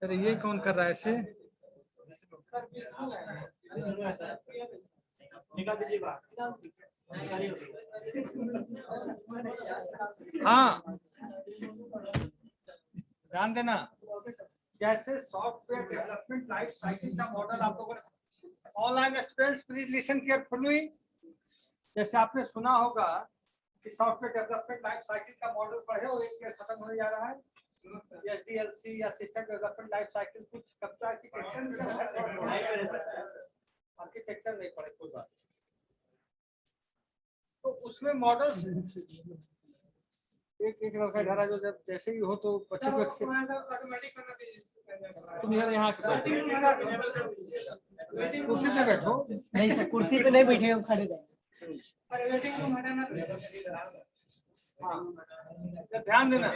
अरे ये कौन कर रहा है ऐसे? हाँ, ध्यान देना। जैसे सॉफ्टवेयर डेवलपमेंट लाइफ साइकिल का मॉडल आप लोगों ने online students please listen carefully. जैसे आपने सुना होगा कि सॉफ्टवेयर डेवलपमेंट लाइफ साइकिल का मॉडल पढ़े और एक ईयर खत्म होने जा रहा है। एसडीएलसी या सिस्टम डेवलपमेंट लाइफ साइकिल कुछ कब आर्किटेक्चर नहीं पढ़े कोई बात। तो उसमें मॉडल्स एक घर जो जब जैसे ही हो तो बच्चे को ऑटोमेटिक तुम यहाँ कुर्सी पे बैठो। नहीं सर, कुर्सी पे नहीं बैठे, हम खड़े गए। ध्यान देना।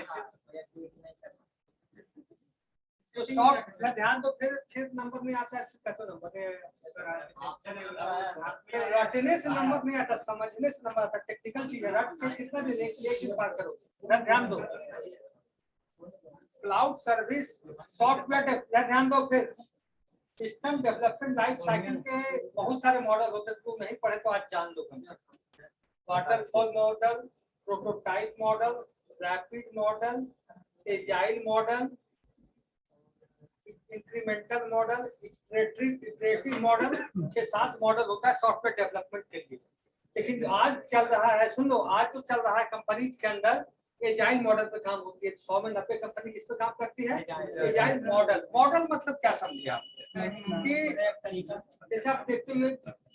तो सॉफ्ट ध्यान दो, फिर नंबर नहीं आता है। रटने से नंबर नहीं आता, समझने से नंबर आता। टेक्निकल चीज है, रट के कितना भी एक दिन पार करो। ध्यान दो। क्लाउड सर्विस सॉफ्टवेयर, ध्यान दो। फिर सिस्टम डेवलपमेंट लाइफ साइकिल के बहुत सारे मॉडल होते हैं, तो नहीं पढ़े तो आज जान दो कम से कम। Waterfall model, prototype model, rapid model, agile model, incremental model, iterative model, 6-7 model होता है सॉफ्टवेयर डेवलपमेंट के लिए। लेकिन आज चल रहा है, सुन लो, आज तो चल रहा है कंपनीज के अंदर एजाइल मॉडल पे काम होती है। 100 में 90 कंपनी किस पे काम करती है? Agile model. मॉडल मतलब क्या समझिए आप कि जैसे आप देखते हुए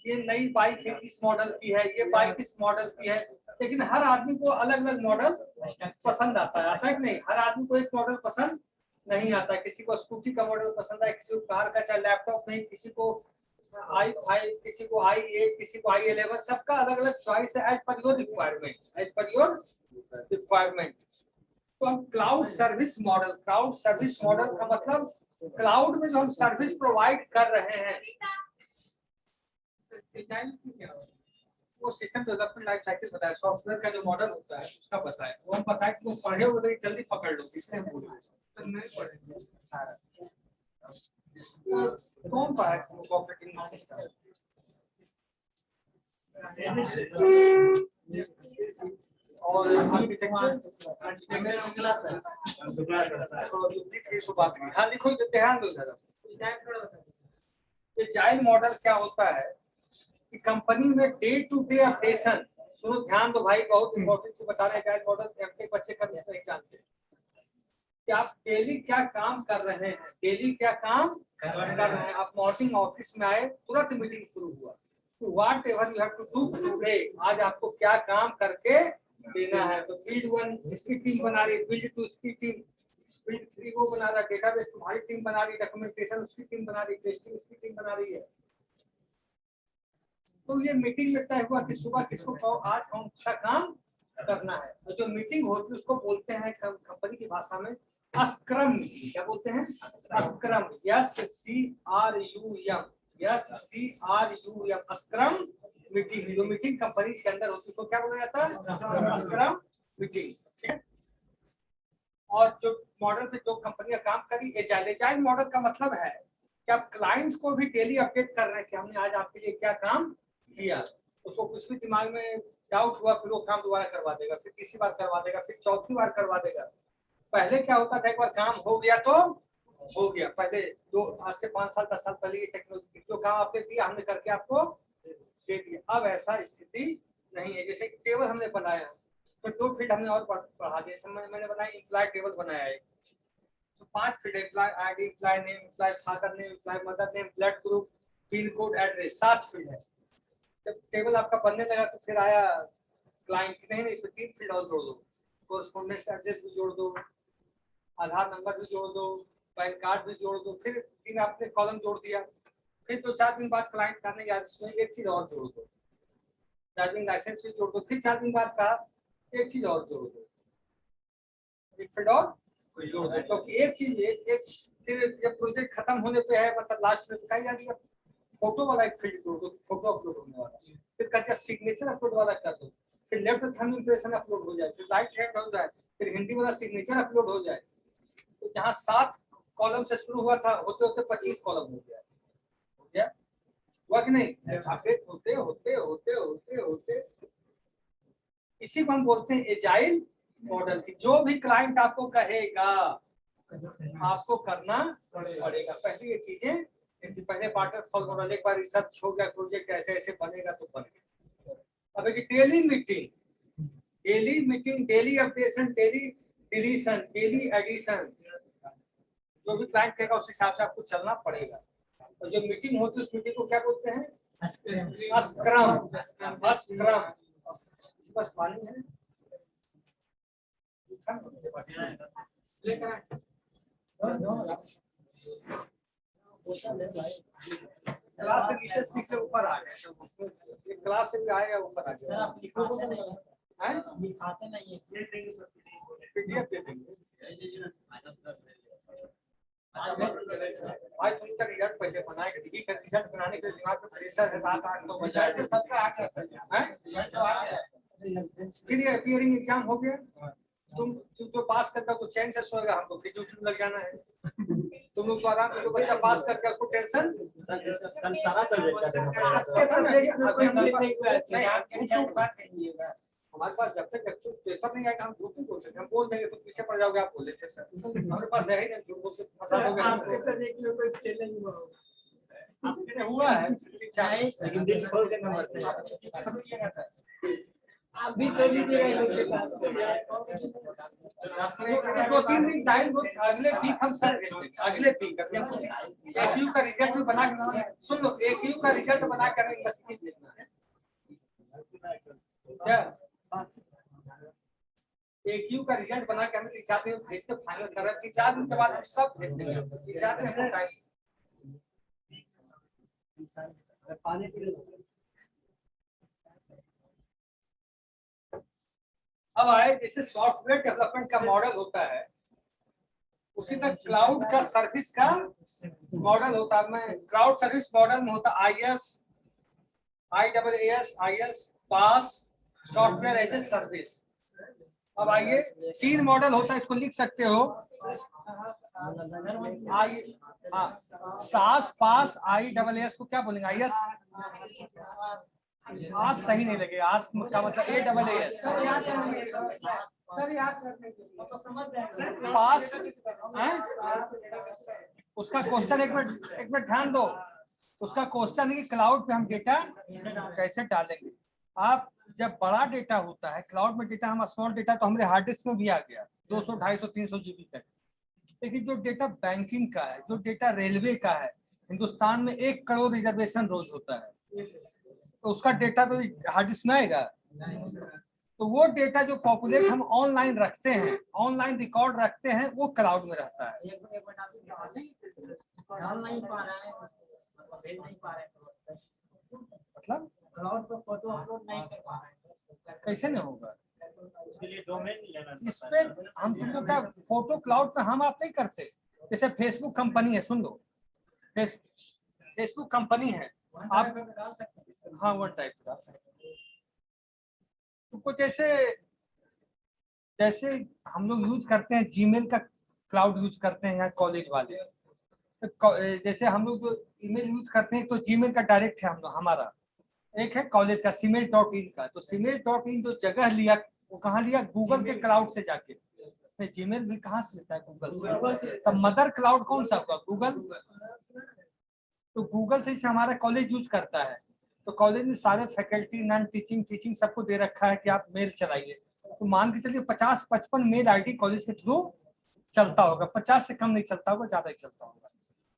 ये नई बाइक है, इस मॉडल की है, ये बाइक इस मॉडल की है, लेकिन हर आदमी को अलग अलग मॉडल पसंद आता है कि नहीं? हर आदमी को एक मॉडल पसंद नहीं आता। किसी को स्कूटी का मॉडल पसंद है, किसी को कार का, चाहे लैपटॉप नहीं, किसी को i5, किसी को i8, किसी को i11, सबका अलग अलग चॉइस है as per your requirement, as per your requirement. तो हम cloud service model, cloud service model का मतलब क्लाउड में जो हम सर्विस प्रोवाइड कर रहे हैं, वो सिस्टम डेवलपमेंट लाइफ साइकिल बताया। सॉफ्टवेयर का जो मॉडल होता है उसका बताया। वो हम बताए कि वो पढ़े हो तो जल्दी पकड़ लो, इसलिए बोल रहे हैं। नहीं पढ़े कौन पढ़ा ऑपरेटिंग सिस्टम? और हाँ लिखो, ध्यान दो जरा। एजाइल मॉडल क्या होता है कि कंपनी में डे टू डे अपडेशन, सुनो ध्यान दो भाई, बहुत इंपॉर्टेंट से बता रहे हैं। एजाइल मॉडल एमटेक बच्चे कर नहीं जानते कि आप डेली क्या काम कर रहे हैं, डेली क्या काम कर रहे हैं। आप मॉर्निंग ऑफिस में आए, तुरंत मीटिंग शुरू हुआ, तो whatever you have to do today, आज आपको क्या काम करके देना है। तो बिल्ड 1 इसकी टीम बना रही, बिल्ड 2 इसकी टीम, बिल्ड 3 वो बना रहा, डेटाबेस तुम्हारी टीम बना रही, डॉक्यूमेंटेशन उसकी टीम बना रही, टेस्टिंग इसकी टीम बना रही है। तो ये मीटिंग में तय हुआ कि सुबह किसको आज कौन सा काम करना है। तो जो मीटिंग होती है उसको बोलते हैं कंपनी की भाषा में स्क्रम मीटिंग। क्या बोलते हैं? Scrum, SCRUM, scrum meeting. जो मीटिंग कंपनी के अंदर होती है उसको क्या बोला जाता है? Scrum meeting. ठीक है। और जो मॉडल पे जो कंपनियां काम करी, एजाइल। एजाइल मॉडल का मतलब है कि आप क्लाइंट को भी डेली अपडेट कर रहे हैं कि हमने आज आपके लिए क्या काम किया। उसको कुछ भी दिमाग में डाउट हुआ, फिर वो काम दोबारा करवा देगा, फिर तीसरी बार करवा देगा, फिर चौथी बार करवा देगा। पहले क्या होता था, एक बार काम हो गया तो हो गया। पहले आज से 5 साल 10 साल पहले ये टेक्नोलॉजी, जो काम आपने दिया हमने करके आपको दे दिया। अब ऐसा स्थिति नहीं है। जैसे टेबल हमने बनाया तो 2 फीट हमने और बढ़ा दिया। मैंने बनाया एम्प्लॉय टेबल बनाया है, तो 5 feet employee ID, employee name, employee father name, employee mother name, blood group, pin code, address, 7 feet है। जब टेबल आपका बनने लगा तो फिर आया क्लाइंट की, नहीं इसमें 3 फील्ड और जोड़ दो, कोरेस्पोंडेंस एड्रेस भी जोड़ दो, आधार नंबर भी जोड़ दो, पैन कार्ड भी जोड़ दो। फिर 3 आपने कॉलम जोड़ दिया। फिर 2-4 दिन बाद क्लाइंट करने गया, इसमें एक चीज और जोड़ दो, ड्राइविंग लाइसेंस भी जोड़ दो। फिर 4 दिन बाद कहा एक चीज और जोड़ दो, एक फील्ड और जोड़ दो। तो एक चीज एक फिर जब प्रोजेक्ट खत्म होने पे है, मतलब लास्ट में दिखाई जा रही है, फोटो वाला एक फील्ड जोड़ दो, फोटो अपलोड होने वाला। फिर कहते हैं सिग्नेचर अपलोड वाला कर दो। लेफ्ट थंब इम्प्रेशन अपलोड हो जाए, फिर राइट हैंड हो जाए, फिर हिंदी वाला सिग्नेचर अपलोड हो जाए। तो जहाँ 7 कॉलम से शुरू हुआ था होते होते 25 कॉलम हो गया हुआ कि नहीं? अपडेट होते होते होते होते होते इसी को हम बोलते हैं एजाइल मॉडल की। जो भी क्लाइंट आपको कहेगा आपको करना पड़ेगा। पहले ये चीजें, पहले वाटरफॉल मॉडल, एक बार रिसर्च हो गया प्रोजेक्ट ऐसे ऐसे बनेगा तो बनेगा। अब एक daily meeting, daily updation, daily deletion, daily addition, जो भी क्लाइंट कहेगा उस हिसाब से आपको चलना पड़ेगा। और जो मीटिंग होती है उस मीटिंग को क्या बोलते हैं? स्क्रम। बस पानी है क्लास से नीचे स्पीक से ऊपर आ गए, क्लास से भी आएगा ऊपर आ सर आप लिखोगे नहीं हैं? लिखाते नहीं है। पीडीएफ दे देंगे भाई। तुमका रिजल्ट पहले बनाएगा, देखिए का रिजल्ट बनाने के दिमाग में प्रेशर है, रात 8-9 बजे आए सबका आ गया है। फिर ये अपीयरिंग एग्जाम हो गया, तुम जो पास करता तो चैन से सोएगा, हमको फिर ड्यूटी लग जाना है। तुम लोग को आराम से, जो बच्चा पास करके उसको टेंशन सारा सब्जेक्ट हमारे पास जब तक एक्चुअल पेपर नहीं आएगा हम झूठ नहीं बोल सकते। हम बोल देंगे तो पीछे पड़ जाओगे, आप बोल लेते सर हमारे पास है ही नहीं, झूठ बोल के फंसा दोगे। हुआ है लेकिन दिल खोल के नंबर थे। अभी तो लीजिएगा 2-3 दिन टाइम दो, अगले वीक हम सर अगले वीक AQ का रिजल्ट भी बना के, सुन लो, AQ का रिजल्ट बना कर यूनिवर्सिटी भेजना है क्या? AQ का रिजल्ट बना के हमें 3-4 दिन भेज के फाइनल कर रहे हैं। 3-4 दिन के बाद हम सब भेज देंगे। 3-4 दिन हमको टाइम। पानी पी लो। अब आए जैसे सॉफ्टवेयर डेवलपमेंट का मॉडल होता है, उसी तरह क्लाउड का सर्विस का मॉडल होता है। मैं क्लाउड सर्विस मॉडल में होता IaaS PaaS software as a service. अब आइए 3 मॉडल होता है, इसको लिख सकते हो। सास पास IaaS को क्या बोलेंगे? IaaS आज सही नहीं लगे, आज का मतलब AaaS पास है? उसका क्वेश्चन एक मिनट ध्यान दो। उसका क्वेश्चन है कि क्लाउड पे हम डेटा कैसे डालेंगे। आप जब बड़ा डेटा होता है क्लाउड में, डेटा हम स्मॉल डेटा तो हमारे हार्ड डिस्क में भी आ गया 200, 250, 300 GB तक। लेकिन जो डेटा बैंकिंग का है, जो डेटा रेलवे का है, हिंदुस्तान में 1 करोड़ रिजर्वेशन रोज होता है, तो उसका डेटा तो हार्ड डिस्क में आएगा। तो वो डेटा जो पॉपुलेट हम ऑनलाइन रखते हैं, ऑनलाइन रिकॉर्ड रखते हैं, वो क्लाउड में रहता है। मतलब क्लाउड पर फोटो अपलोड नहीं कर पा रहे हैं। कैसे नहीं होगा? उसके लिए डोमेन लेना इस पे हम तुम लोग का फोटो क्लाउड पे हम आप नहीं करते। जैसे फेसबुक कंपनी है, सुन लो, फेसबुक कंपनी है, आप हाँ वन टाइप डाल सकते। तुमको जैसे हम लोग यूज करते हैं जीमेल का क्लाउड यूज करते हैं यहाँ कॉलेज वाले, तो जैसे हम लोग जो ईमेल यूज करते हैं तो जीमेल का डायरेक्ट है हमारा, एक है कॉलेज का Siemel.in का। तो Siemel.in जो जगह लिया वो कहाँ लिया? गूगल के क्लाउड से जाके। जीमेल भी कहाँ से लेता है? गूगल से। तब मदर क्लाउड कौन सा होगा? गूगल। तो गूगल से हमारा कॉलेज यूज करता है। तो कॉलेज में सारे फैकल्टी, नॉन टीचिंग सबको दे रखा है कि आप मेल चलाइए। तो मान के चलिए 50-55 मेल आईडी कॉलेज के थ्रू चलता होगा, 50 से कम नहीं चलता होगा, ज्यादा ही चलता होगा।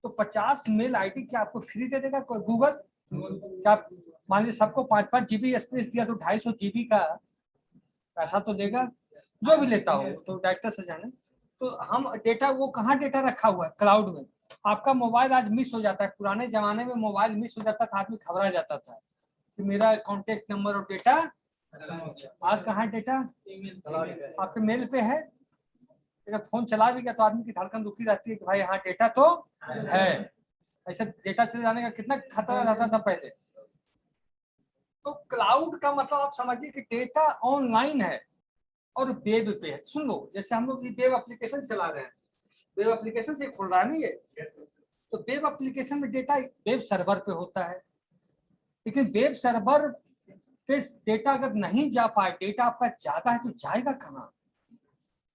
तो 50 मेल आईडी क्या आपको फ्री दे देगा गूगल? क्या मान लीजिए सबको 5-5 GB स्पेस दिया तो 250 GB का पैसा तो देगा, जो भी लेता हो तो डायरेक्टर से जाने। तो हम डेटा, वो कहाँ डेटा रखा हुआ है? क्लाउड में। आपका मोबाइल आज मिस हो जाता है, पुराने जमाने में मोबाइल मिस हो जाता था, आदमी घबरा जाता था कि मेरा कॉन्टेक्ट नंबर और डेटा, आज कहाँ डेटा? आपके मेल पे है। अगर फोन चला भी गया तो आदमी की धड़कन दुखी रहती है कि भाई हाँ डेटा तो है। ऐसे डेटा चले जाने का कितना खतरा रहता था पहले। तो क्लाउड का मतलब आप समझिए कि डेटा ऑनलाइन है और वेब पे है। सुन लो, जैसे हम लोग वेब एप्लीकेशन चला रहे हैं, वेब एप्लीकेशन से खुल रहा है ना ये, तो वेब एप्लीकेशन में डेटा वेब सर्वर पे होता है, लेकिन वेब सर्वर पे डेटा अगर नहीं जा पाए, डेटा आपका ज्यादा है तो जाएगा कहाँ?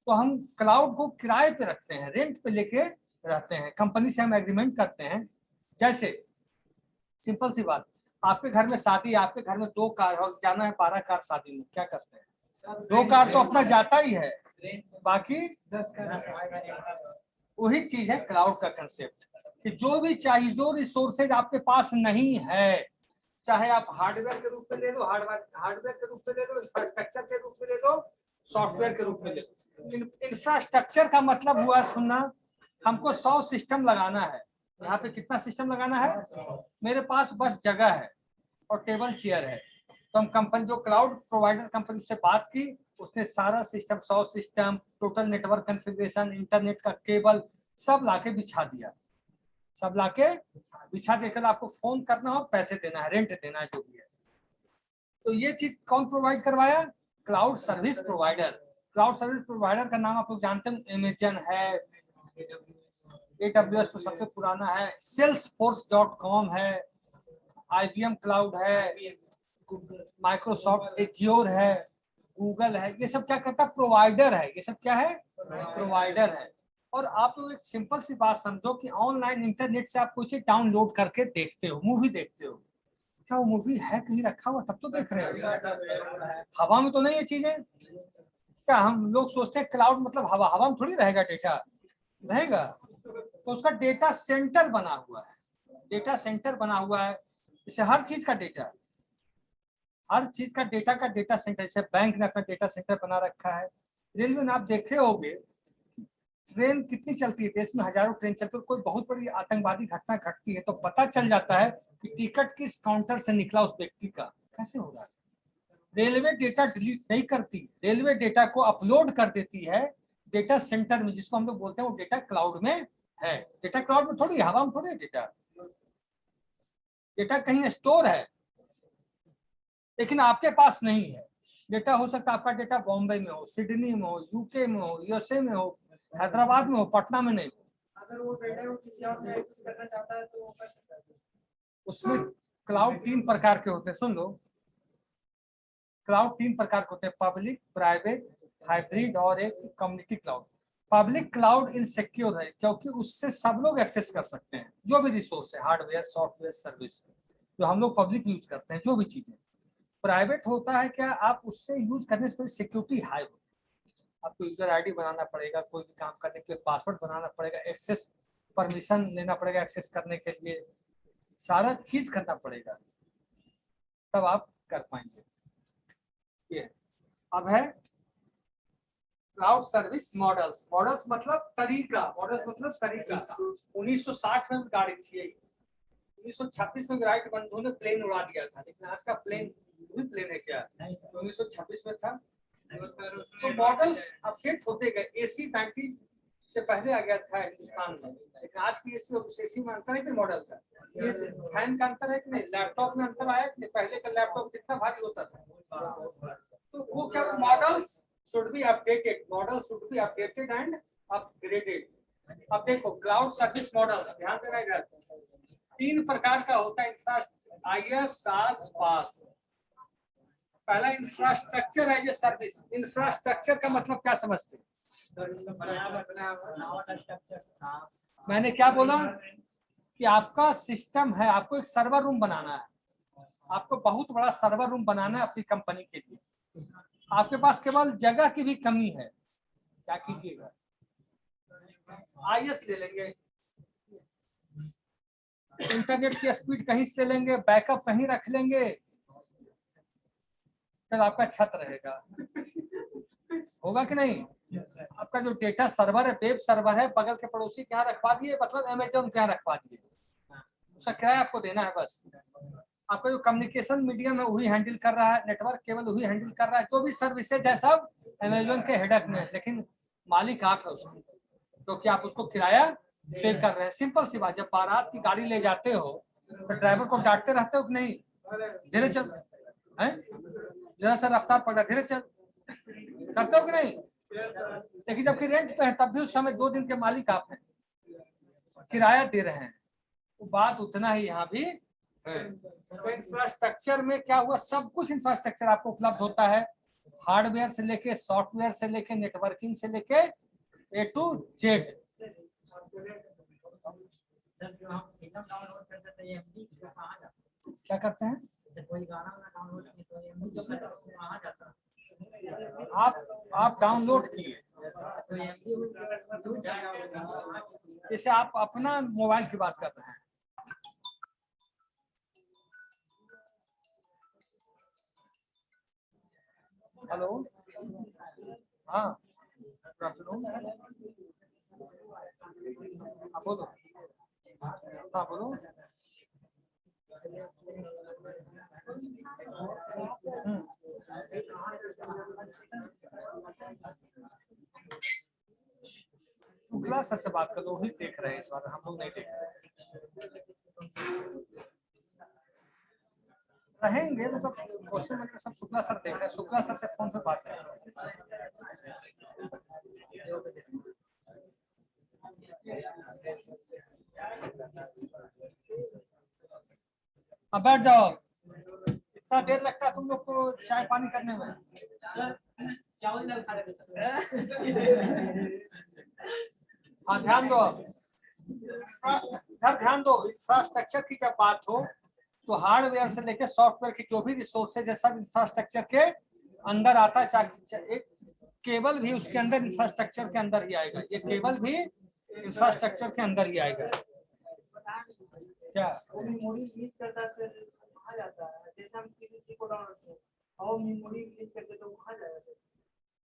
तो हम क्लाउड को किराए पे रखते हैं, रेंट पे लेके रहते हैं, कंपनी से हम एग्रीमेंट करते हैं। जैसे सिंपल सी बात, आपके घर में शादी, आपके घर में 2 कार और जाना है 12 कार शादी में, क्या करते हैं? 2 कार तो अपना जाता ही है, बाकी 10 का वही चीज है क्लाउड का कंसेप्ट, कि जो भी चाहिए, जो रिसोर्सेज आपके पास नहीं है, चाहे आप हार्डवेयर के रूप में ले लो, हार्डवेयर के रूप में ले लो, इंफ्रास्ट्रक्चर के रूप में ले लो, सॉफ्टवेयर के रूप में ले लो। इंफ्रास्ट्रक्चर का मतलब हुआ, सुनना, हमको 100 सिस्टम लगाना है। यहाँ पे कितना सिस्टम लगाना है? मेरे पास बस जगह है और टेबल चेयर है, तो हम कंपनी, जो क्लाउड प्रोवाइडर कंपनी से बात की, उसने सारा system, 100 system, total network configuration, internet का केबल सब लाके बिछा दिया, सब लाके बिछा देकर आपको फोन करना और पैसे देना है, रेंट देना है, जो भी है। तो ये चीज कौन प्रोवाइड करवाया? Cloud service provider. Cloud service provider का नाम आप लोग जानते हैं, अमेजन है, AWS तो सबसे पुराना है, salesforce.com है, IBM क्लाउड है, माइक्रोसॉफ्ट एज्योर है, गूगल है। ये सब क्या करता है? प्रोवाइडर है। ये सब क्या है? प्रोवाइडर है। और आप लोग एक सिंपल सी बात समझो कि ऑनलाइन इंटरनेट से आप कुछ डाउनलोड करके देखते हो, मूवी देखते हो, क्या वो मूवी है कहीं रखा हुआ तब तो देख रहे हो? हवा में तो नहीं ये चीजें। क्या हम लोग सोचते हैं क्लाउड मतलब हवा? हवा में थोड़ी रहेगा डेटा, रहेगा। तो उसका डेटा सेंटर बना हुआ है, डेटा सेंटर बना हुआ है। इससे हर चीज का डेटा, हर चीज का डेटा सेंटर, जैसे बैंक ने अपना डेटा सेंटर बना रखा है। रेलवे में आप देखे होंगे, ट्रेन कितनी चलती है, देश में हजारों ट्रेन चलती है, कोई बहुत बड़ी आतंकवादी घटना घटती है तो पता चल जाता है कि टिकट किस काउंटर से निकला उस व्यक्ति का। कैसे हो रहा है? रेलवे डेटा डिलीट नहीं करती, रेलवे डेटा को अपलोड कर देती है डेटा सेंटर में, जिसको हम लोग बोलते हैं वो डेटा क्लाउड में है। डेटा क्लाउड में थोड़ी, हवा में थोड़ी डेटा, डेटा कहीं स्टोर है लेकिन आपके पास नहीं है। डेटा हो सकता है आपका डेटा बॉम्बे में हो, सिडनी में हो, यूके में हो, यूएसए में हो, हैदराबाद में हो, पटना में नहीं हो। अगर वो डेटा को किसी और ने एक्सेस करना चाहता है तो वो कर सकता है। उसमें क्लाउड 3 प्रकार के होते हैं, सुन लो। क्लाउड 3 प्रकार के होते हैं, पब्लिक, प्राइवेट, हाइब्रिड और एक community cloud. Public cloud insecure है क्योंकि उससे सब लोग एक्सेस कर सकते हैं, जो भी रिसोर्स है, हार्डवेयर, सॉफ्टवेयर, सर्विस, जो हम लोग पब्लिक यूज करते हैं, जो भी चीजें। प्राइवेट होता है क्या, आप उससे यूज करने से सिक्योरिटी हाई होती है, आपको यूजर आईडी बनाना पड़ेगा, कोई भी काम करने के लिए पासवर्ड बनाना पड़ेगा, एक्सेस परमिशन लेना पड़ेगा, एक्सेस करने के लिए सारा चीज करना पड़ेगा, तब आप कर पाएंगे। ये अब है क्लाउड सर्विस मॉडल्स। मॉडल्स मतलब तरीका, मॉडल्स मतलब तरीका। 1960 में गाड़ी थी, 1926 में राइट बंधु ने प्लेन उड़ा दिया था, लेकिन आज का प्लेन भी प्लेन है क्या? 1926 में था। तो मॉडल्स अपडेट होते गए। AC 90 से पहले आ गया था हिंदुस्तान में, लेकिन आज की AC और उस AC में अंतर है कि मॉडल का? ये फैन का अंतर है कि नहीं? लैपटॉप में अंतर आया कि नहीं? पहले का लैपटॉप कितना भारी होता था। तो वो क्या, models should be updated, models should be updated and upgraded. अब देखो क्लाउड सर्विस मॉडल्स, ध्यान देना इधर, 3 प्रकार का होता है। IaaS, SaaS, PaaS। पहला infrastructure as a service. Infrastructure का मतलब क्या समझते हैं? मैंने क्या बोला कि आपका सिस्टम है, आपको एक सर्वर रूम बनाना है, आपको बहुत बड़ा सर्वर रूम बनाना है अपनी कंपनी के लिए, आपके पास केवल जगह की भी कमी है, क्या कीजिएगा? IaaS ले लेंगे, इंटरनेट की स्पीड कहीं से ले लेंगे, बैकअप कहीं रख लेंगे, फिर आपका छत रहेगा, होगा कि नहीं? आपका जो डेटा सर्वर है, वेब सर्वर है, बगल के पड़ोसी क्या रखवा दिए, मतलब अमेजन क्या रखवा दिए, उसका किराया आपको देना है बस। आपका जो कम्युनिकेशन मीडियम है वही हैंडल कर रहा है, नेटवर्क केवल वही हैंडल कर रहा है, जो भी सर्विसेज है सब अमेजन के हेडक में, लेकिन मालिक आप है उसकी, क्योंकि आप उसको किराया पे कर रहे हैं। सिंपल सी बात, जब बारात की गाड़ी ले जाते हो तो ड्राइवर को डांटते रहते हो कि नहीं? धीरे चल है, जरा सा रफ्तार पकड़ा, धीरे चल, करते हो कि नहीं? लेकिन जबकि रेंट पे है तब भी उस समय 2 दिन के मालिक आप हैं, किराया दे रहे हैं, तो बात उतना ही यहाँ भी है। तो इंफ्रास्ट्रक्चर में क्या हुआ, सब कुछ इंफ्रास्ट्रक्चर आपको उपलब्ध होता है, हार्डवेयर से लेके सॉफ्टवेयर से लेके नेटवर्किंग से लेके A to Z। सर जो हम फिल्म डाउनलोड करते थे एमबी कहाँ जाता है? क्या करते हैं? जैसे कोई गाना वाना डाउनलोड किए तो एमबी कहाँ जाता है? आप डाउनलोड किए, तो एमबी जैसे आप अपना मोबाइल की बात कर रहे हैं, हेलो, हाँ गुड आफ्टरनून, हाँ बोलो, हाँ बोलो। शुक्ला सर से बात कर लो, वही देख रहे हैं इस बार, हम लोग नहीं देख रहे रहेंगे, मतलब क्वेश्चन में सब शुक्ला सर देख रहे हैं, शुक्ला सर से फोन पे बात कर। अब बैठ जाओ, इतना देर लगता है तुम लोग को चाय पानी करने में? चावल दाल खा रहे थे। हाँ ध्यान दो, ध्यान दो, इंफ्रास्ट्रक्चर की जब बात हो तो हार्डवेयर से लेकर सॉफ्टवेयर की जो भी रिसोर्सेज है सब इंफ्रास्ट्रक्चर के अंदर आता है। एक केबल भी उसके अंदर इंफ्रास्ट्रक्चर के अंदर ही आएगा, ये केबल भी इंफ्रास्ट्रक्चर के अंदर ही आएगा। क्या मेमोरी रिलीज करता सर कहाँ जाता है? जैसे हम किसी चीज को डाउनलोड करते हैं और मेमोरी रिलीज करते तो कहाँ जाएगा सर?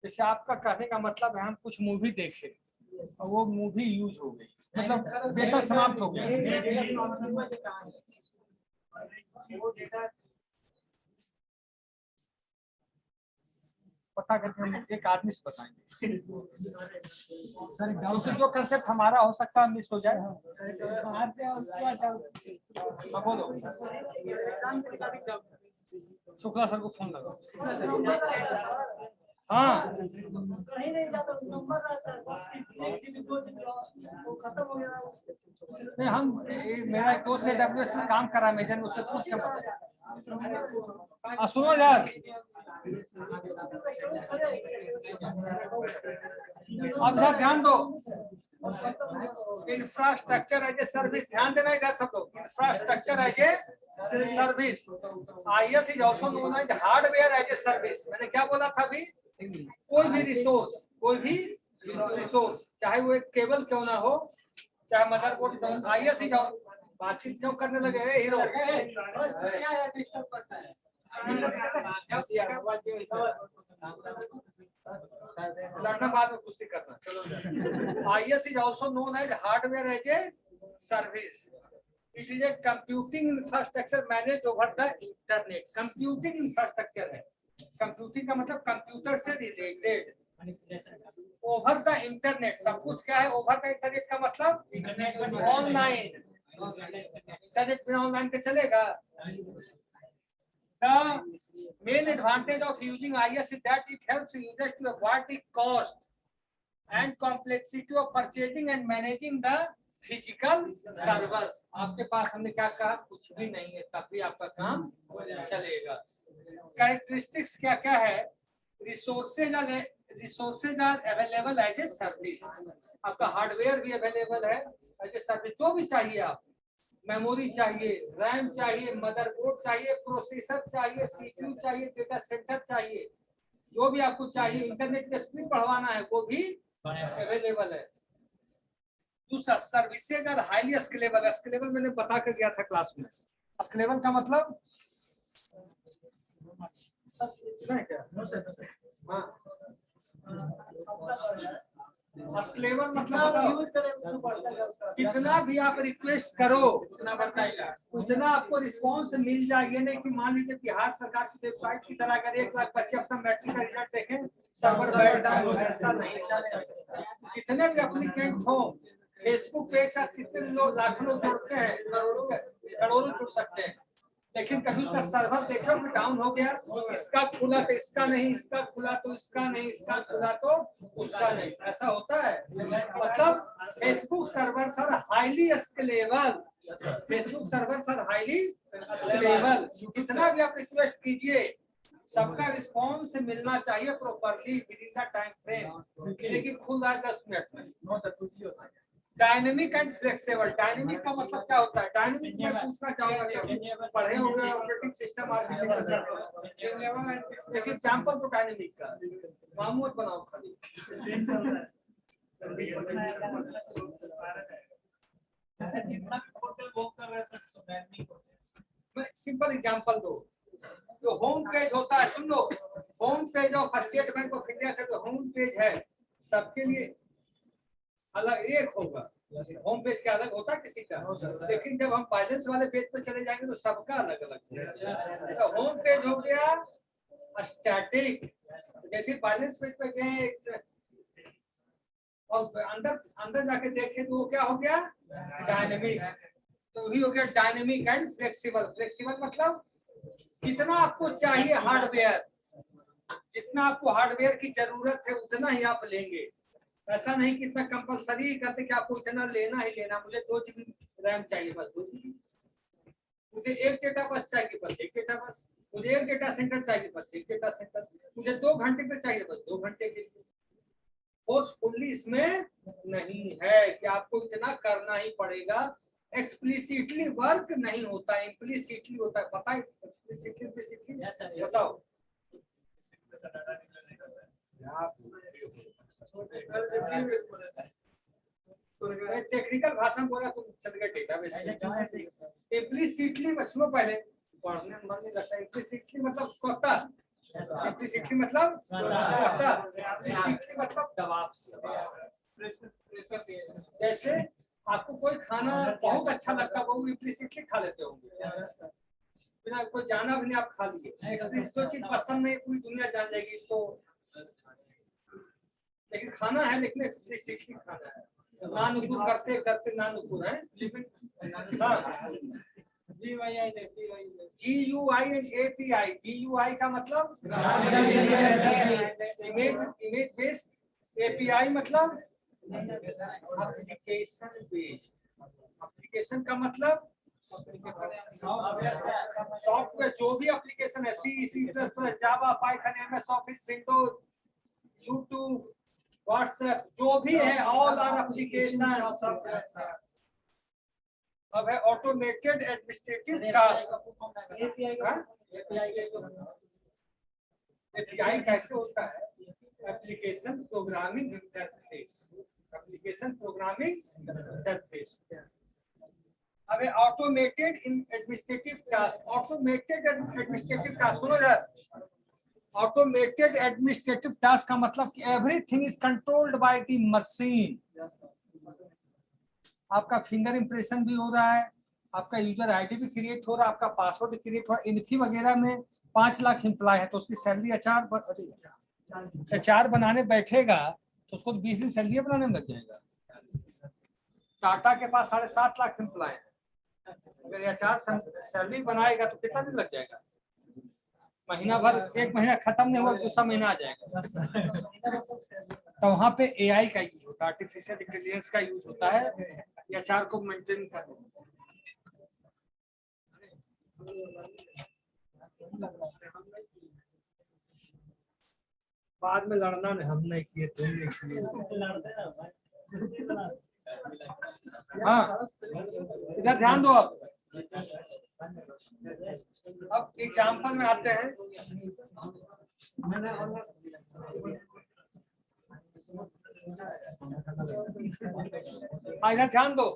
जैसे आपका कहने का मतलब है हम कुछ मूवी देखे और वो मूवी यूज हो गई, मतलब डेटा समाप्त हो गया, वो डेटा पता करके हम एक आदमी से बताएंगे, क्योंकि जो कंसेप्ट हमारा हो सकता है मिस हो जाए। हाँ बोलो, शुक्ला सर को फोन लगाओ। हाँ कहीं नहीं जाता, नंबर रहता है वो खत्म हो गया। नहीं, मेरा एक दोस्त ने WS में काम करा मेजर, उससे पूछ के बता। सुनो यार, अब यार ध्यान दो, इंफ्रास्ट्रक्चर एज ए सर्विस, ध्यान देना इधर सब लोग, infrastructure as a service, IS is also known as hardware as a service. मैंने क्या बोला था अभी? कोई भी रिसोर्स चाहे वो एक केबल क्यों ना हो, चाहे मदरबोर्ड क्यों, IS इज बातचीत क्यों करने लगे हीरो? लड़ना बाद में कुश्ती करना। IS is also known as hardware as a service. It is a computing infrastructure managed over the internet. Computing infrastructure है, कंप्यूटिंग का मतलब कंप्यूटर से रिलेटेड, ओवर द इंटरनेट। सब कुछ क्या है ओवर द इंटरनेट का मतलब? ऑनलाइन। इंटरनेट बिना ऑनलाइन के चलेगा? The main advantage of using IS is that it helps users to avoid the cost and complexity of purchasing and managing the physical servers. आपके पास हमने क्या कहा? कुछ भी नहीं है तब भी आपका काम चलेगा। कैरेक्टरिस्टिक्स क्या क्या है? Resources are available as a service. आपका हार्डवेयर भी अवेलेबल है एज ए सर्विस, जो भी चाहिए आप, मेमोरी चाहिए, रैम चाहिए, मदरबोर्ड चाहिए, प्रोसेसर चाहिए, CPU चाहिए, डेटा सेंटर चाहिए, जो भी आपको चाहिए, इंटरनेट के स्पीड बढ़वाना है वो भी अवेलेबल है। दूसरा, services are highly scalable. Scalable मैंने बता कर गया था क्लास में। स्केलेबल का मतलब स्केलेबल मतलब कितना भी आप रिक्वेस्ट करो उतना आपको रिस्पांस मिल जाएगा। नहीं कि मान लीजिए बिहार सरकार की वेबसाइट की तरह अगर 1 लाख बच्चे अपना मैट्रिक का रिजल्ट देखें, सर्वर बैठ जाए, ऐसा नहीं। जितने भी एप्लीकेंट हो, फेसबुक पे एक साथ कितने लोग, लाखों लोग जुड़ते हैं, करोड़ों जुड़ सकते हैं। लेकिन कभी उसका सर्वर देखो कि डाउन हो गया, इसका खुला तो इसका नहीं, इसका खुला तो इसका नहीं, इसका खुला तो उसका नहीं, ऐसा होता है। मतलब Facebook server sir highly scalable, Facebook server sir highly scalable, कितना भी आप रिक्वेस्ट कीजिए सबका रिस्पॉन्स मिलना चाहिए properly with in the time frame, लेकिन खुल रहा है 10 मिनट में। नो सर कुछ ही होता है। डायनेमिक एंड फ्लेक्सिबल, डायनेमिक का मतलब क्या होता है? डायनेमिक में पूछना चाहूंगा, पढ़े हुए ऑपरेटिंग सिस्टम आर्किटेक्चर, एक एग्जांपल तो डायनेमिक का मामूल बनाओ खाली। जितना पोर्टल वर्क कर रहा है सर डायनेमिक होता है। मैं सिंपल एग्जांपल दो, जो होम पेज होता है, सुन लो, home page of State Bank of India का जो होम पेज है सबके लिए अलग एक होगा, होम पेज का अलग होता है किसी का, लेकिन जब हम बैलेंस वाले पेज पे चले जाएंगे तो सबका अलग अलग होगा। तो होम पेज हो गया स्टैटिक, जैसे बैलेंस पेज पे गए और अंदर अंदर जाके देखें तो वो क्या हो गया डायनेमिक, तो ही हो गया डायनेमिक एंड फ्लेक्सिबल। फ्लेक्सिबल मतलब कितना आपको चाहिए हार्डवेयर, जितना आपको हार्डवेयर की जरूरत है उतना ही आप लेंगे, ऐसा नहीं कि इतना कंपलसरी करते कि आपको इतना लेना ही लेना। मुझे 2 GB रैम चाहिए बस 2 GB, मुझे 1 डेटा बस चाहिए बस 1 डेटा बस, मुझे 1 डेटा सेंटर चाहिए बस 1 डेटा सेंटर, मुझे 2 घंटे पे चाहिए बस 2 घंटे के लिए। फोर्सफुली इसमें नहीं है कि आपको इतना करना ही पड़ेगा, एक्सप्लिसिटली वर्क नहीं होता, इम्प्लिसिटली होता है। पता है एक्सप्लिसिटली इम्प्लिसिटली बताओ? टेक्निकल भाषा में बोला तुम चल गए डेटाबेस। इम्प्लिसिटली सुनो पहले, पढ़ने में मन नहीं लगता। इम्प्लिसिटली मतलब स्वतः, इम्प्लिसिटली मतलब स्वतः, इम्प्लिसिटली मतलब दबाव से। जैसे आपको कोई खाना बहुत अच्छा लगता है वो इम्प्लिसिटली खा लेते होंगे, बिना कोई जाना भी नहीं आप खा लिए। जो चीज पसंद नहीं पूरी दुनिया जान जाएगी तो, लेकिन खाना है लेकिन इम्प्लिसिटली खाना है। नानुकुर करते करते नानुकुर है, GUI एंड API। GUI का मतलब इमेज बेस्ड, API मतलब एप्लीकेशन बेस्ड। एप्लीकेशन का मतलब सॉफ्टवेयर, जो भी एप्लीकेशन है, C++, Java, Python, MS office, Windows, YouTube, WhatsApp, जो भी है ऑल आर एप्लीकेशन। अब है ऑटोमेटेड एडमिनिस्ट्रेटिव टास्क। एपीआई कैसे होता है? Application programming interface, application programming interface. अब है automated administrative task. Automated administrative task सुनो यार, ऑटोमेटेड एडमिनिस्ट्रेटिव टास्क का मतलब कि everything is controlled by the machine. आपका फिंगर इंप्रेशन भी हो रहा है, आपका यूजर आईडी भी क्रिएट हो रहा है, आपका पासवर्ड भी क्रिएट हो रहा है। इनफी वगैरह में 5 लाख एम्प्लॉय है तो उसकी सैलरी HR बनाने बैठेगा तो उसको 20 दिन सैलरी बनाने में लग जाएगा। टाटा के पास 7.5 लाख एम्प्लॉय है, अगर HR सैलरी बनाएगा तो कितना दिन लग जाएगा? महीना भर, 1 महीना खत्म नहीं हुआ दूसरा महीना आ जाएगा। तो वहाँ पे AI का यूज होता है, आर्टिफिशियल इंटेलिजेंस का यूज होता है HR को मेंटेन करने। बाद में लड़ना नहीं, हम नहीं किए तुम नहीं किए। हाँ इधर ध्यान दो। अब एग्जाम्पल में आते हैं। इधर ध्यान दो,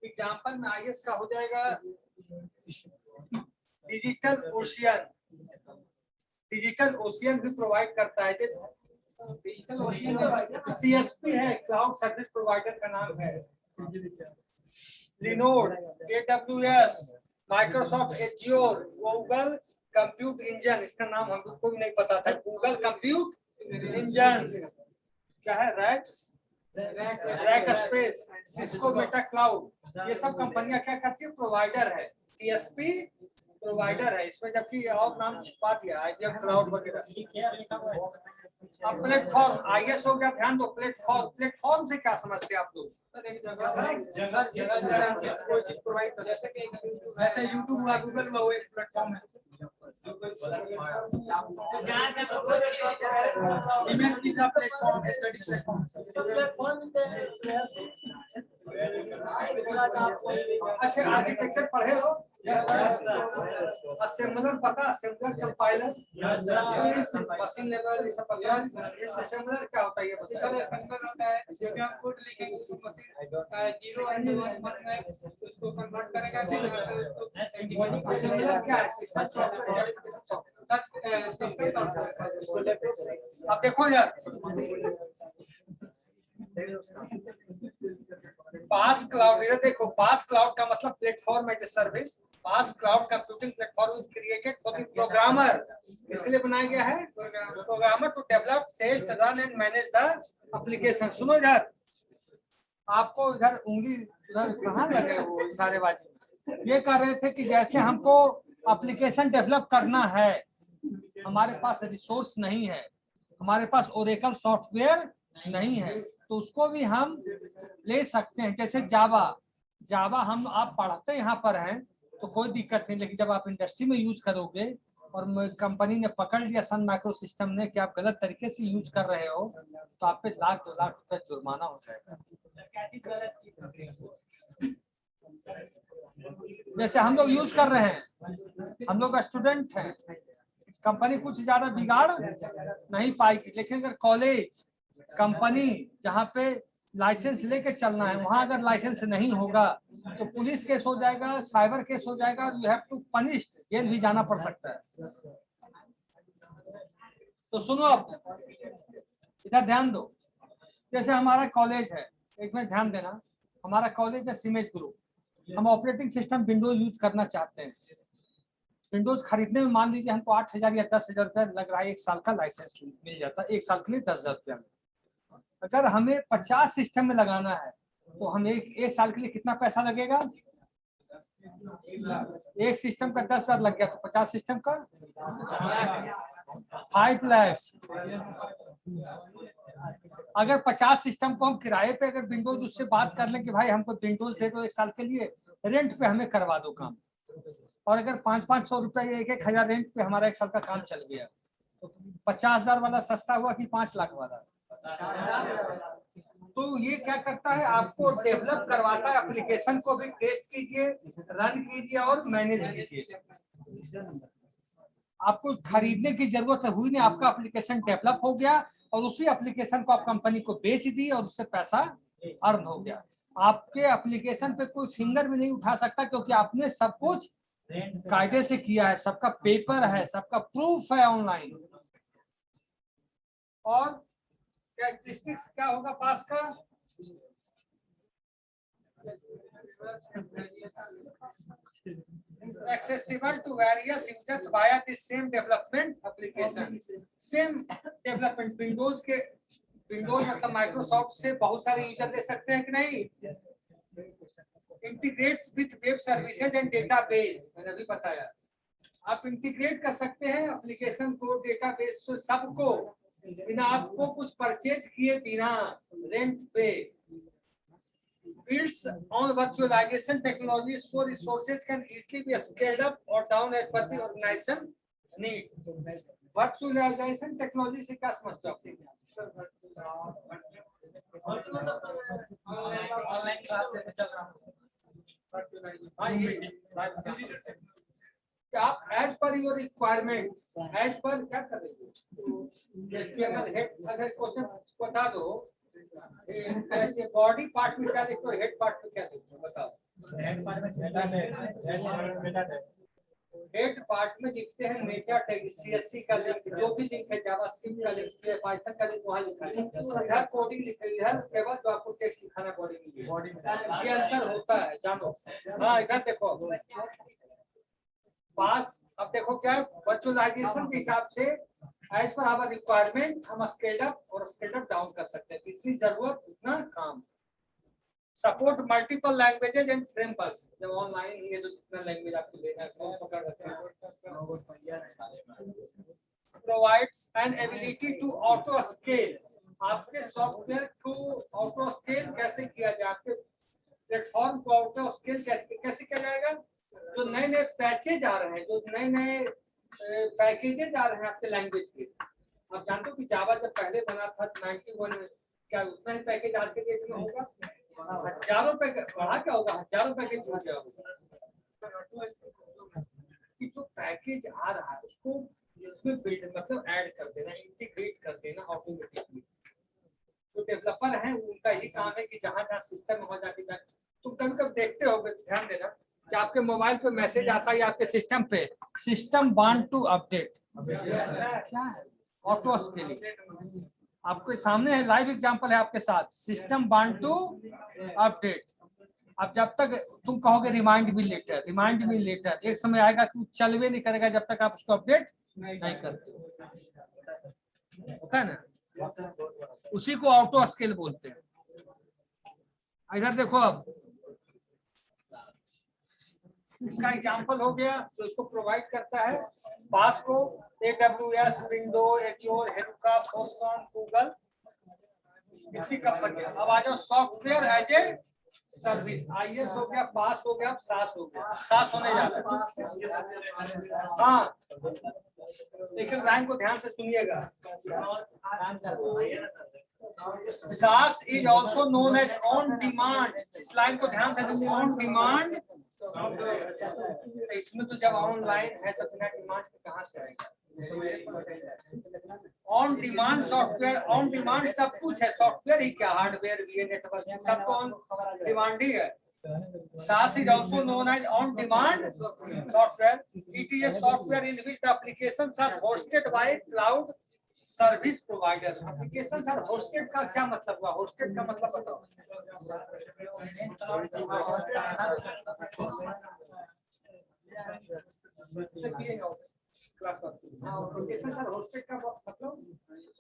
एग्जाम्पल में IS का हो जाएगा डिजिटल ओशियन। डिजिटल ओशियन भी प्रोवाइड करता है। डिजिटल ओशियन CSP है, क्लाउड सर्विस प्रोवाइडर का नाम है। Lionel, AWS, Microsoft azure, Google compute engine, इसका नाम हमको भी नहीं पता था, गूगल कंप्यूट इंजन। क्या है? Rack space, Cisco Meta cloud. ये सब कंपनियां क्या करती है? प्रोवाइडर है। CSP प्रोवाइडर है इसमें, जबकि और नाम छिपा दिया IBM क्लाउड वगैरह। क्या लिखा हुआ है? अब प्लेटफॉर्म IS हो गया, ध्यान दो। प्लेटफॉर्म से क्या समझते हैं आप लोग? कोई चीज प्रोवाइड कर, जैसे यूट्यूब हुआ, गूगल हुआ, वो एक प्लेटफॉर्म है। सीमेंस की प्लेटफॉर्म, स्टडी प्लेटफॉर्म। अच्छा, आर्किटेक्चर पढ़े हो? असेंबलर पता? असेंबलर, कंपाइलर, मशीन लेवल, ये सब पता है? ये असेंबलर क्या होता है? ये असेंबलर होता है जिसमें हम कोड लिखेंगे, उसको 0 और 1 में उसको कन्वर्ट करेगा। असेंबलर क्या है? System software. अब देखो यार, पास क्लाउड, ये देखो, पास क्लाउड का मतलब platform as a service. PaaS cloud computing platform is created for the programmer. इसके लिए बनाया गया है programmer to develop, test, run and manage the application. सुनो इधर, आपको इधर उंगली उधर कहाँ लगे हो सारे बाजी? ये कह रहे थे कि जैसे हमको एप्लीकेशन डेवलप करना है, हमारे पास रिसोर्स नहीं है, हमारे पास ओरेकल सॉफ्टवेयर नहीं है, तो उसको भी हम ले सकते हैं। जैसे जावा हम आप पढ़ते यहाँ पर हैं तो कोई दिक्कत नहीं, लेकिन जब आप इंडस्ट्री में यूज करोगे और कंपनी ने पकड़ लिया, सन माइक्रो सिस्टम ने, कि आप गलत तरीके से यूज कर रहे हो, तो आप पे 1-2 लाख रुपए जुर्माना हो जाएगा। जैसे हम लोग यूज कर रहे हैं, हम लोग स्टूडेंट हैं, कंपनी कुछ ज्यादा बिगाड़ नहीं पाएगी, लेकिन अगर कॉलेज, कंपनी जहाँ पे लाइसेंस लेके चलना है, वहां अगर लाइसेंस नहीं होगा तो पुलिस केस हो जाएगा, साइबर केस हो जाएगा, you have to punished, jail भी जाना पड़ सकता है। तो सुनो, अब इधर ध्यान दो। जैसे हमारा कॉलेज है, एक मिनट ध्यान देना, हमारा कॉलेज है सिमेज ग्रुप, हम ऑपरेटिंग सिस्टम विंडोज यूज करना चाहते हैं। विंडोज खरीदने में मान लीजिए हमको 8,000 या 10,000 रुपया लग रहा है, 1 साल का लाइसेंस मिल जाता है, 1 साल के लिए 10,000 रुपया में। अगर हमें 50 सिस्टम में लगाना है तो हमें एक साल के लिए कितना पैसा लगेगा? एक सिस्टम का 10,000 लग गया, तो 50 सिस्टम का 5 लाख। अगर 50 सिस्टम को हम किराए पे, अगर विंडोज उससे बात कर लें कि भाई हमको विंडोज दे दो 1 साल के लिए, रेंट पे हमें करवा दो काम, और अगर 500-500 रुपए या 1,000 रेंट पे हमारा 1 साल का काम चल गया, तो 50,000 वाला सस्ता हुआ कि 5 लाख वाला? तो ये क्या करता है, आपको डेवलप करवाता है, एप्लीकेशन को भी टेस्ट कीजिए, रन कीजिए और मैनेज कीजिए। आपको खरीदने की जरूरत हुई नहीं, आपका एप्लीकेशन डेवलप हो गया और उसी एप्लीकेशन को आप कंपनी को बेच दी और उससे पैसा अर्न हो गया। आपके एप्लीकेशन पे कोई फिंगर भी नहीं उठा सकता, क्योंकि आपने सब कुछ कायदे से किया है, सबका पेपर है, सबका प्रूफ है ऑनलाइन। और कैरेक्टरिस्टिक्स क्या होगा पास का? Accessible to various users via the same development application. Same development, Windows मतलब माइक्रोसॉफ्ट से बहुत सारे यूजर ले सकते हैं कि नहीं? Integrates with web services and database, मैंने अभी बताया, आप इंटीग्रेट कर सकते हैं एप्लीकेशन को डेटाबेस से, सबको, बिना आपको कुछ परचेज किए, बिना रेंट पे। Builds on virtualization technology so resources can easily be scaled up or down as per the organization need. Virtualization technology से क्या समझते हो आप? ऑनलाइन क्लासेस चल रहा है। आप as per your requirement, as पर क्या कर रही हो? अगर क्वेश्चन बता दो, बॉडी पार्ट में क्या लिखते हो, हेड पार्ट में क्या लिखते हो, बताओ। हेड पार्ट में हेड पार्ट में लिखते हैं मेटा टैग, CSC का लिंक, जो भी लिंक है, जावास्क्रिप्ट का लिंक, पाइथन का लिंक, वहां लिखा है। इधर कोडिंग लिखा है, इधर केवल जो आपको टेक्स्ट लिखाना बॉडी में, ये अंतर होता है, जानो। हाँ, इधर देखो पास। अब देखो क्या है, वर्चुअलाइजेशन के हिसाब से एज पर आवर रिक्वायरमेंट हम स्केल अप और स्केल अप डाउन कर सकते हैं, जितनी जरूरत उतना काम। Support multiple languages and frameworks. जब ऑनलाइन ही है तो जितना लैंग्वेज आपको लेना है सब पकड़ रखते हैं। Provides an ability to auto scale. आपके सॉफ्टवेयर को ऑटो स्केल कैसे किया जाए, आपके प्लेटफॉर्म को ऑटो स्केल कैसे किया जाएगा। जो नए नए पैचेज आ रहे हैं, जो नए नए पैकेजेज आ रहे हैं आपके लैंग्वेज के, आप जानते हो कि जावा जब पहले बना था 91 में, क्या उतना ही पैकेज आज के डेट में होगा? हजारों पैकेज बढ़ा, क्या होगा, हजारों पैकेज हो गया होगा। कि जो पैकेज आ रहा है उसको इसमें बिल्ड मतलब ऐड कर देना, इंटीग्रेट कर देना ऑटोमेटिकली। जो डेवलपर हैं उनका ही काम है कि जहां जहां सिस्टम हो जाके जाए। तुम कभी कभी देखते हो, ध्यान देना कि आपके मोबाइल पे मैसेज आता है आपके सिस्टम पे, सिस्टम वांट टू अपडेट, क्या है? Auto scaling. आपके सामने है, लाइव एग्जांपल है आपके साथ, सिस्टम वांट टू अपडेट। अब जब तक तुम कहोगे remind me later, remind me later, एक समय आएगा कि चल भी नहीं करेगा जब तक आप उसको अपडेट नहीं करते हो, होता है ना। उसी को ऑटो स्केल बोलते हैं। इधर देखो, अब इसका एग्जांपल हो गया तो इसको प्रोवाइड करता है पास को AWS, विंडो, एज्योर, हेरुका, फोस्कॉन, गूगल, इतनी कंपनियां। अब आ जाओ software as a service. IS हो गया, पास हो गया, अब सास हो गया, सास होने जा रहा है। हाँ, लेकिन लाइन को ध्यान से सुनिएगा। SaaS is also known as on demand। इस लाइन को ध्यान से सुनिए, ऑन डिमांड। इसमें तो जब ऑनलाइन है तो बिना डिमांड के कहाँ से आएगा। On demand software, on demand सब कुछ है, सॉफ्टवेयर ही क्या, हार्डवेयर भी है, नेटवर्क सब तो ऑन डिमांड ही है। SaaS is also known as on demand software। It is a software in which the applications are hosted by cloud service providers। applications are hosted का क्या मतलब हुआ, hosted का मतलब बताओ। applications are hosted का मतलब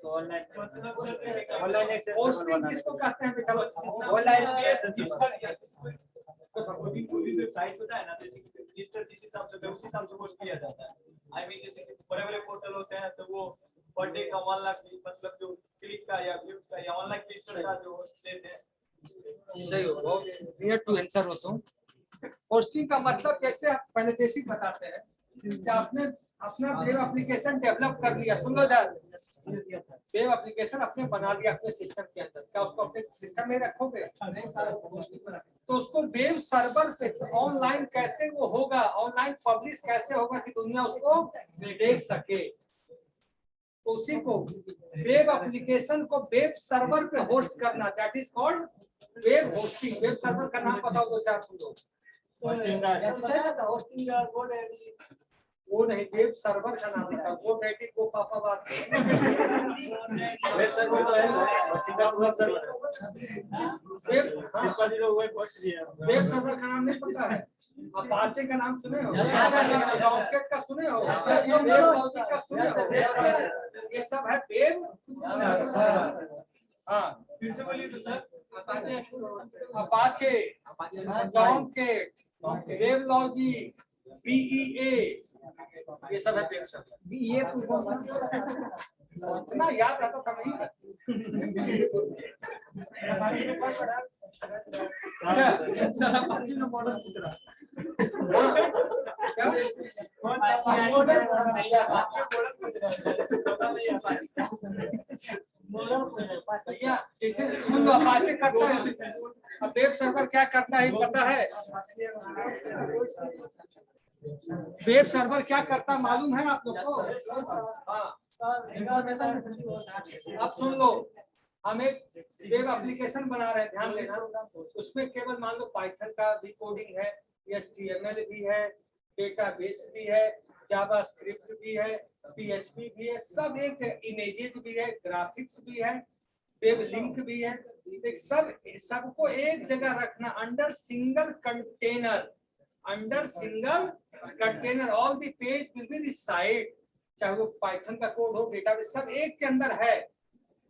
ऑनलाइन होस्टिंग किसको कहते हैं बेटा? ऑनलाइन कोई वेबसाइट होता है ना, जैसे कि रजिस्टर जिस हिसाब से उस हिसाब से होस्ट किया जाता है। आई मीन जैसे कि बड़े-बड़े पोर्टल होते हैं तो वो पर डे का 1 लाख मतलब जो क्लिक का या व्यूज का या 1 लाख विजिटर का जो होस्ट देते हैं। सही हो, बहुत नियर टू आंसर हो तुम। होस्टिंग का मतलब कैसे, आप पहले बेसिक बताते हैं कि आपने अपना वेब एप्लीकेशन डेवलप कर लिया। सुन लो यार, वेब एप्लीकेशन आपने बना लिया अपने सिस्टम के अंदर, क्या उसको अपने सिस्टम में रखोगे? तो उसको वेब सर्वर पे ऑनलाइन कैसे वो होगा, ऑनलाइन पब्लिश कैसे होगा कि दुनिया उसको देख सके। तो उसी को वेब एप्लीकेशन को वेब सर्वर पे होस्ट करना, that is called web hosting. Web server का नाम बताओ दो चार तुम लोग। वो नहीं, वेब सर्वर का नाम बताओ। वो बेटी को पापा बात वेब सर्वर तो है sir, web server web server का नाम नहीं पता है? अपाचे का नाम सुने हो, डॉकेट का सुने हो, का सुने हो, ये सब है वेब सर्वर। हाँ फिर से बोलिए तो सर। अपाचे, डॉकेट, वेबलॉजी, BEA, ये सब है वेब सर्वर। BEA इतना याद रहता था नहीं। सुन लो, अपाचे करता है, अब वेब सर्वर क्या करता है पता है? वेब सर्वर क्या करता मालूम है आप लोग को? हाँ, अब सुन लो, हम एक वेब एप्लीकेशन बना रहे हैं, ध्यान देना। उसमें केवल मान लो पाइथन का भी कोडिंग है, HTML भी है, डेटाबेस भी है, जावास्क्रिप्ट भी है, PHP भी है, सब एक, इमेजेस भी है, ग्राफिक्स भी है, वेब लिंक भी है। सबको एक जगह रखना under single container, under single container. All the page will be the site, चाहे वो पाइथन का कोड हो, डेटाबेस, सब एक के अंदर है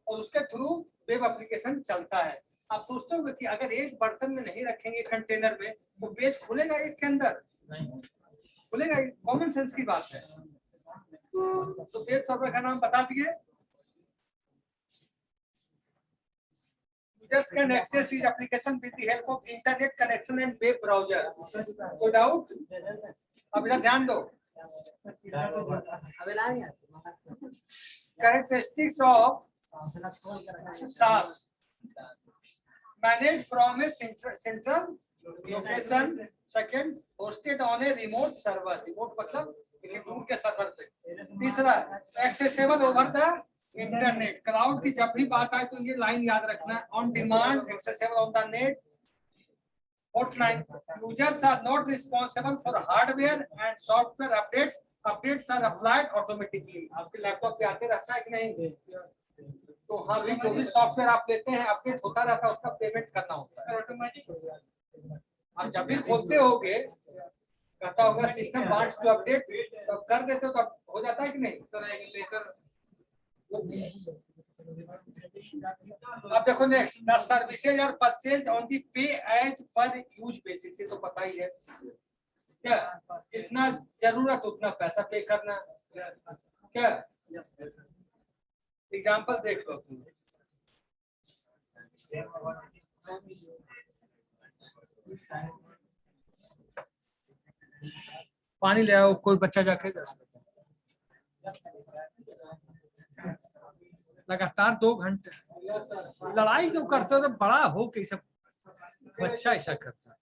और उसके थ्रू वेब एप्लीकेशन चलता है। आप सोचते हो कि अगर एक बर्तन में नहीं रखेंगे कंटेनर में तो पेज खुलेगा एक के अंदर? खुलेगा, कॉमन सेंस की बात है। तो वेब सर्वर का नाम बता दिए। Users can access this application with the help of internet connection and web browser. No doubt? अब इधर ध्यान दो। Characteristics of SaaS. Managed from a central location. Second, hosted on a remote server. Remote मतलब किसी दूर के server पे। तीसरा, accessible over the internet. Cloud की जब भी बात आए तो ये लाइन याद रखना, on demand, accessible on the net. Fourth line, users are not responsible for hardware and software updates, updates are applied automatically. आपके लैपटॉप पे आते रहता है कि नहीं? तो हाँ भी, जो भी सॉफ्टवेयर आप लेते हैं अपडेट होता रहता है, उसका पेमेंट करना होता है ऑटोमेटिक। आप जब भी खोलते होगे कहता होगा सिस्टम वांट्स टू अपडेट, तो कर देते हो तो हो जाता है कि नहीं? तो रेगुलेटर। अब देखो next, the services are purchase on the pay as per use basis. ये तो पता ही है क्या, जितना जरूरत उतना पैसा पे करना क्या। एग्जांपल देख लो तुम। पानी ले आओ, कोई बच्चा जाके लगातार 2 घंटे लड़ाई क्यों करते हो? तो बड़ा हो के सब बच्चा ऐसा करता है,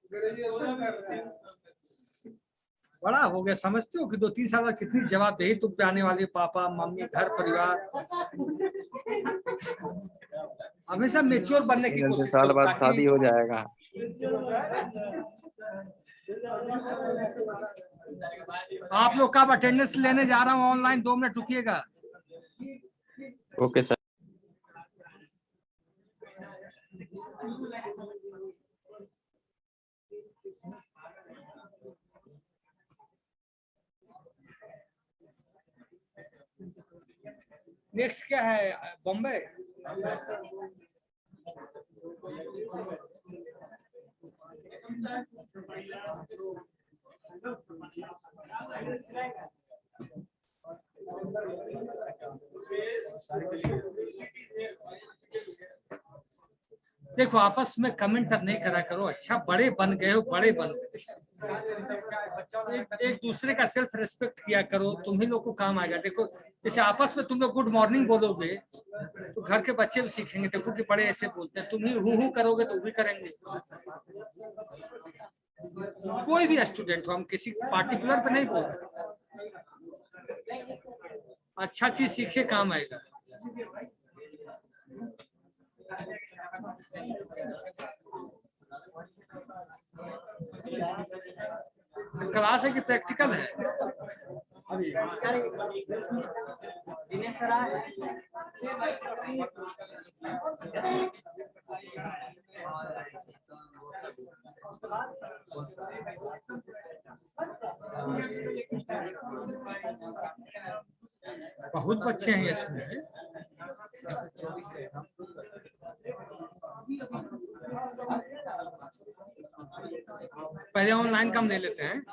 बड़ा हो गया, समझते हो कि 2-3 साल बाद कितनी जवाबदेही तुम पे आने वाली, पापा मम्मी घर परिवार। हमेशा मेच्योर बनने की कोशिश साल करो बाद ताकि शादी हो जाएगा। आप लोग का अटेंडेंस लेने जा रहा हूँ ऑनलाइन, 2 मिनट रुकिएगा। Okay sir. नेक्स्ट क्या है? बॉम्बे। देखो आपस में कमेंट नहीं करा करो। अच्छा बड़े बन गए हो, बड़े बन गए, एक दूसरे का सेल्फ रेस्पेक्ट किया करो, तुम ही लोग को काम आएगा। देखो जैसे आपस में तुम लोग गुड मॉर्निंग बोलोगे तो घर के बच्चे भी सीखेंगे, देखो कि बड़े ऐसे बोलते हैं। तुम ही हु करोगे तो भी करेंगे। कोई भी स्टूडेंट हो, हम किसी पार्टिकुलर पे नहीं बोलते। अच्छा चीज सीखे, काम आएगा। क्लास है कि प्रैक्टिकल है? अभी दिनेश सर आज बहुत बच्चे हैं इसमें। पहले ऑनलाइन कम ले लेते हैं।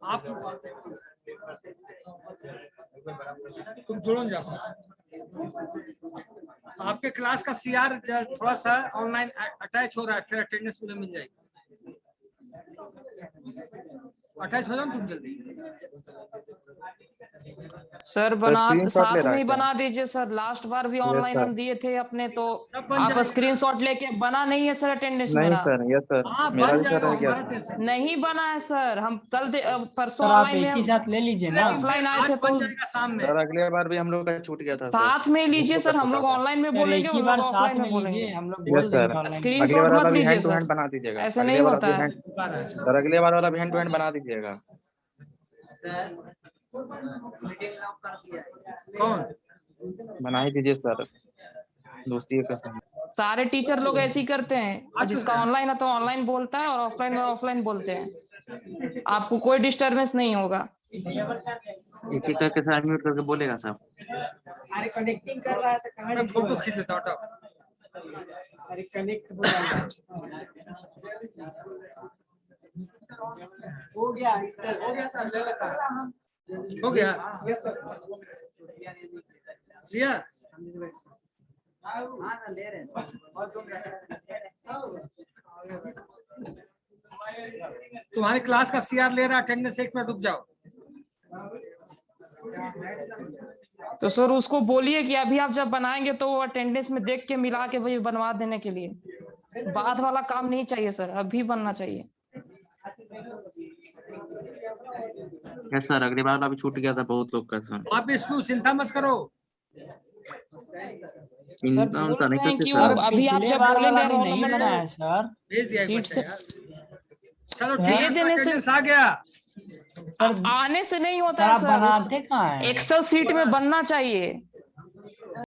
आप तुम जुड़ो जा सकते। आपके क्लास का सीआर थोड़ा सा ऑनलाइन अटैच हो रहा है, फिर अटेंडेंस मुझे मिल जाएगी। अटैच हो जाओ तुम जल्दी। सर बना साथ में ही बना दीजिए सर। लास्ट बार भी ऑनलाइन हम दिए थे अपने, तो आप स्क्रीनशॉट लेके बना नहीं है सर अटेंडेंस मेरा? नहीं सर, यस सर, मेरा भी सर रह गया। नहीं बना है सर। हम कल परसों आप ऑनलाइन एक ही साथ ले लीजिए ना। ऑफलाइन आए थे तो सर अगले बार भी हम लोग का छूट गया था सर। साथ में लीजिए सर। हम लोग ऑनलाइन में बोलेंगे, एक ही बार साथ में बोलेंगे, हम लोग बोल देंगे। स्क्रीनशॉट मत लीजिए हैंड टू सर, हैंड बना दीजिएगा। ऐसे नहीं होता है सर अगले बार वाला भी हैंड टू हैंड बना दीजिएगा। कौन बना ही दीजिए सर, दोस्ती का कसम। सारे टीचर लोग ऐसे ही करते हैं। जिसका ऑनलाइन है तो ऑनलाइन बोलता है और ऑफलाइन में ऑफलाइन बोलते हैं। आपको कोई डिस्टरबेंस नहीं होगा। एक एक करके म्यूट करके बोलेगा सब। अरे कनेक्टिंग कर रहा है तो कहाँ मैं फोटो खींच लेता हूँ हटाओ। अरे कनेक्ट हो रहा है। हो गया हो गया सर, ले लेता हूं। हो गया यस सर। लिया। हाँ ना ले रहे हैं। और तुम्हारे क्लास का सीआर ले रहा अटेंडेंस, एक मिनट रुक जाओ। तो सर उसको बोलिए कि अभी आप जब बनाएंगे तो वो अटेंडेंस में देख के मिला के वही बनवा देने के लिए, बाद वाला काम नहीं चाहिए सर, अभी बनना चाहिए। यस सर, अगली बार अभी छूट गया था बहुत लोग का सर। आप इसको चिंता मत करो। चिंता बोल उनका नहीं रहे हैं करते कि सर। वो अभी आप जब बोलेंगे रोल नहीं नंबर बना है तो सर। भेज दिया एक सीट बच्चा से यार। चलो दे ठीक है, देने से अटेंडेंस आ गया। आने से नहीं होता सर है आप सर, बनाते कहाँ है? एक्सेल सीट में बनना चाहिए।